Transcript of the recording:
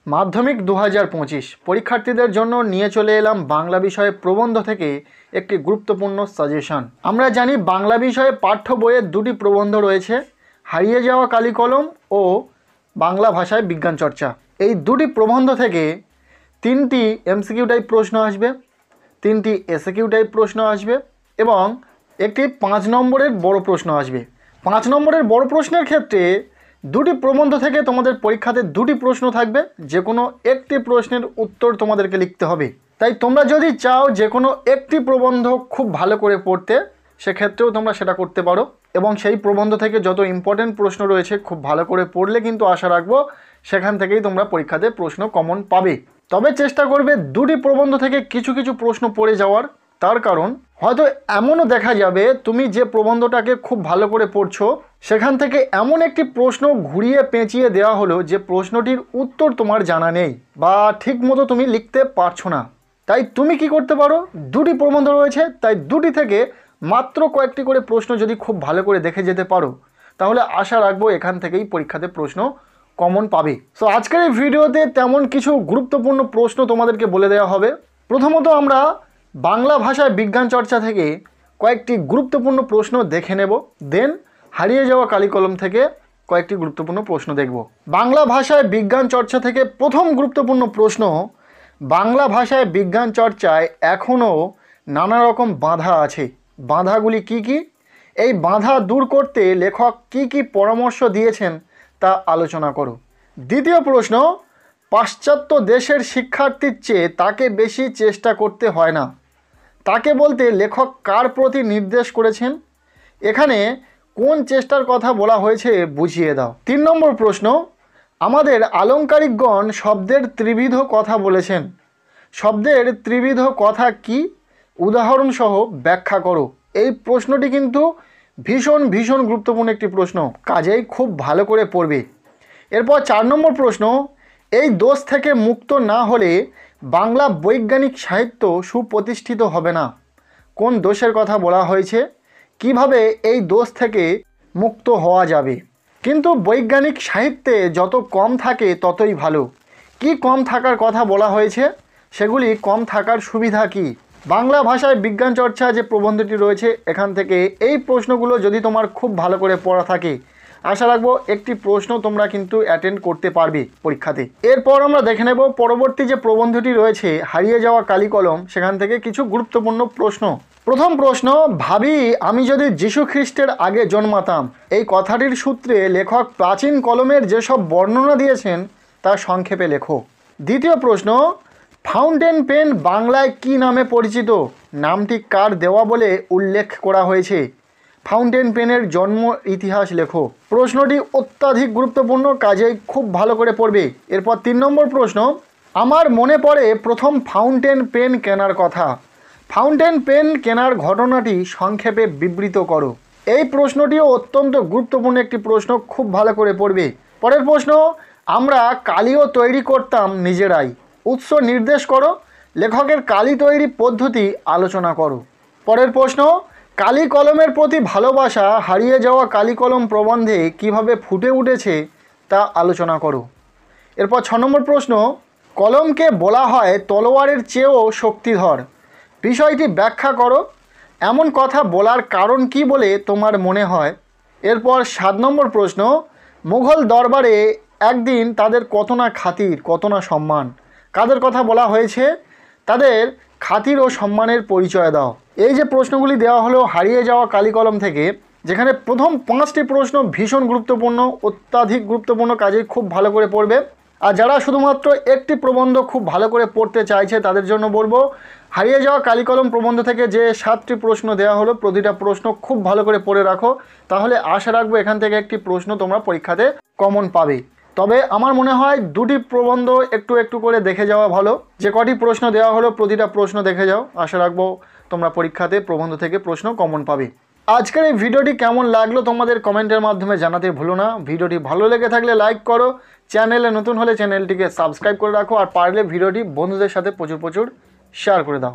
মাধ্যমিক 2025 পরীক্ষার্থীদের জন্য নিয়ে চলে এলাম বাংলা বিষয়ে প্রবন্ধ থেকে একটি গুরুত্বপূর্ণ সাজেশন। আমরা জানি বাংলা বিষয়ে পাঠ্য বইয়ের দুটি প্রবন্ধ রয়েছে, হারিয়ে যাওয়া কালিকলম ও বাংলা ভাষায় বিজ্ঞান চর্চা। এই দুটি প্রবন্ধ থেকে 3টি এমসিকিউ টাইপ প্রশ্ন আসবে, 3টি এসএকিউ টাইপ প্রশ্ন আসবে এবং একটি 5 নম্বরের বড় প্রশ্ন আসবে। 5 নম্বরের বড় প্রশ্নের ক্ষেত্রে দুটি প্রবন্ধ থেকে তোমাদের পরীক্ষাতে দুটি প্রশ্ন থাকবে, যে কোনো একটি প্রশ্নের উত্তর তোমাদেরকে লিখতে হবে। তাই তোমরা যদি চাও যে কোনো একটি প্রবন্ধ খুব ভালো করে পড়তে, সেক্ষেত্রেও তোমরা সেটা করতে পারো এবং সেই প্রবন্ধ থেকে যত ইম্পর্টেন্ট প্রশ্ন রয়েছে খুব ভালো করে পড়লে কিন্তু আশা রাখবো সেখান থেকেই তোমরা পরীক্ষাতে প্রশ্ন কমন পাবে। তবে চেষ্টা করবে দুটি প্রবন্ধ থেকে কিছু কিছু প্রশ্ন পড়ে যাওয়ার। তার কারণ হয়তো এমনও দেখা যাবে তুমি যে প্রবন্ধটাকে খুব ভালো করে পড়ছো সেখান থেকে এমন একটি প্রশ্ন ঘুরিয়ে পেঁচিয়ে দেওয়া হলো যে প্রশ্নটির উত্তর তোমার জানা নেই বা ঠিক মতো তুমি লিখতে পারছো না। তাই তুমি কি করতে পারো, দুটি প্রবন্ধ রয়েছে, তাই দুটি থেকে মাত্র কয়েকটি করে প্রশ্ন যদি খুব ভালো করে দেখে যেতে পারো তাহলে আশা রাখবো এখান থেকেই পরীক্ষাতে প্রশ্ন কমন পাবে। সো আজকের এই ভিডিওতে তেমন কিছু গুরুত্বপূর্ণ প্রশ্ন তোমাদেরকে বলে দেওয়া হবে। প্রথমত আমরা বাংলা ভাষায় বিজ্ঞান চর্চা থেকে কয়েকটি গুরুত্বপূর্ণ প্রশ্ন দেখে নেব, দেন হারিয়ে যাওয়া কালিকলম থেকে কয়েকটি গুরুত্বপূর্ণ প্রশ্ন দেখব। বাংলা ভাষায় বিজ্ঞান চর্চা থেকে প্রথম গুরুত্বপূর্ণ প্রশ্ন, বাংলা ভাষায় বিজ্ঞান চর্চায় এখনও নানা রকম বাধা আছে, বাধাগুলি কি কি? এই বাধা দূর করতে লেখক কি কি পরামর্শ দিয়েছেন তা আলোচনা করো। দ্বিতীয় প্রশ্ন, পাশ্চাত্য দেশের শিক্ষার্থীর চেয়ে তাকে বেশি চেষ্টা করতে হয় না, তাকে বলতে লেখক কার প্রতি নির্দেশ করেছেন? এখানে কোন চেষ্টার কথা বলা হয়েছে বুঝিয়ে দাও। 3 নম্বর প্রশ্ন, আমাদের আলংকারিকগণ শব্দের ত্রিবিধ কথা বলেছেন, শব্দের ত্রিবিধ কথা কি? উদাহরণসহ ব্যাখ্যা করো। এই প্রশ্নটি কিন্তু ভীষণ গুরুত্বপূর্ণ একটি প্রশ্ন, কাজেই খুব ভালো করে পড়বে। এরপর 4 নম্বর প্রশ্ন, এই দোষ থেকে মুক্ত না হলে বাংলা বৈজ্ঞানিক সাহিত্য সুপ্রতিষ্ঠিত হবে না। কোন দোষের কথা বলা হয়েছে? কিভাবে এই দোষ থেকে মুক্ত হওয়া যাবে? কিন্তু বৈজ্ঞানিক সাহিত্যে যত কম থাকে ততই ভালো। কি কম থাকার কথা বলা হয়েছে? সেগুলি কম থাকার সুবিধা কি? বাংলা ভাষায় বিজ্ঞান চর্চা যে প্রবন্ধটি রয়েছে এখান থেকে এই প্রশ্নগুলো যদি তোমার খুব ভালো করে পড়া থাকে আশা রাখবো একটি প্রশ্ন তোমরা কিন্তু অ্যাটেন্ড করতে পারবে পরীক্ষাতে। এরপর আমরা দেখে নেব পরবর্তী যে প্রবন্ধটি রয়েছে হারিয়ে যাওয়া কালিকলম, সেখান থেকে কিছু গুরুত্বপূর্ণ প্রশ্ন। প্রথম প্রশ্ন, ভাবি আমি যদি যীশু খ্রিস্টের আগে জন্মাতাম। এই কথাটির সূত্রে লেখক প্রাচীন কলমের যেসব বর্ণনা দিয়েছেন তা সংক্ষেপে লেখো। দ্বিতীয় প্রশ্ন, ফাউন্টেন পেন বাংলায় কি নামে পরিচিত? নামটি কার দেওয়া বলে উল্লেখ করা হয়েছে? ফাউন্টেন পেনের জন্ম ইতিহাস লেখো। প্রশ্নটি অত্যাধিক গুরুত্বপূর্ণ, কাজেই খুব ভালো করে পড়বে। এরপর 3 নম্বর প্রশ্ন, আমার মনে পড়ে প্রথম ফাউন্টেন পেন কেনার কথা। ফাউন্টেন পেন কেনার ঘটনাটি সংক্ষেপে বিবৃত করো। এই প্রশ্নটিও অত্যন্ত গুরুত্বপূর্ণ একটি প্রশ্ন, খুব ভালো করে পড়বে। পরের প্রশ্ন, আমরা কালিও তৈরি করতাম নিজেরাই। উৎস নির্দেশ করো। লেখকের কালি তৈরি পদ্ধতি আলোচনা করো। পরের প্রশ্ন, কালি কলমের প্রতি ভালোবাসা হারিয়ে যাওয়া কালি কলম প্রবন্ধে কিভাবে ফুটে উঠেছে তা আলোচনা করো। এরপর 6 নম্বর প্রশ্ন, কলমকে বলা হয় তলোয়ারের চেয়েও শক্তিধর। বিষয়টি ব্যাখ্যা করো। এমন কথা বলার কারণ কি বলে তোমার মনে হয়? এরপর 7 নম্বর প্রশ্ন, মুঘল দরবারে একদিন তাদের কত না খাতির কত না সম্মান। কাদের কথা বলা হয়েছে? তাদের খাতির ও সম্মানের পরিচয় দাও। এই যে প্রশ্নগুলি দেওয়া হলো হারিয়ে যাওয়া কালিকলম থেকে, যেখানে প্রথম 5টি প্রশ্ন ভীষণ গুরুত্বপূর্ণ, অত্যাধিক গুরুত্বপূর্ণ, কাজেই খুব ভালো করে পড়বে। আর যারা শুধুমাত্র একটি প্রবন্ধ খুব ভালো করে পড়তে চাইছে তাদের জন্য বলবো হারিয়ে যাওয়া কালিকলম প্রবন্ধ থেকে যে 7টি প্রশ্ন দেওয়া হলো প্রতিটা প্রশ্ন খুব ভালো করে পড়ে রাখো, তাহলে আশা রাখবো এখান থেকে একটি প্রশ্ন তোমরা পরীক্ষাতে কমন পাবে। তবে আমার মনে হয় দুটি প্রবন্ধ একটু একটু করে দেখে যাওয়া ভালো। যে কটি প্রশ্ন দেওয়া হলো প্রতিটা প্রশ্ন দেখে যাও, আশা রাখবো তোমরা পরীক্ষাতে প্রবন্ধ থেকে প্রশ্ন কমন পাবে। আজকের এই ভিডিওটি কেমন লাগলো তোমাদের কমেন্টের মাধ্যমে জানাতে ভুলো না। ভিডিওটি ভালো লেগে থাকলে লাইক করো, চ্যানেলে নতুন হলে চ্যানেলটিকে সাবস্ক্রাইব করে রাখো, আর পারলে ভিডিওটি বন্ধুদের সাথে প্রচুর শেয়ার করে দাও।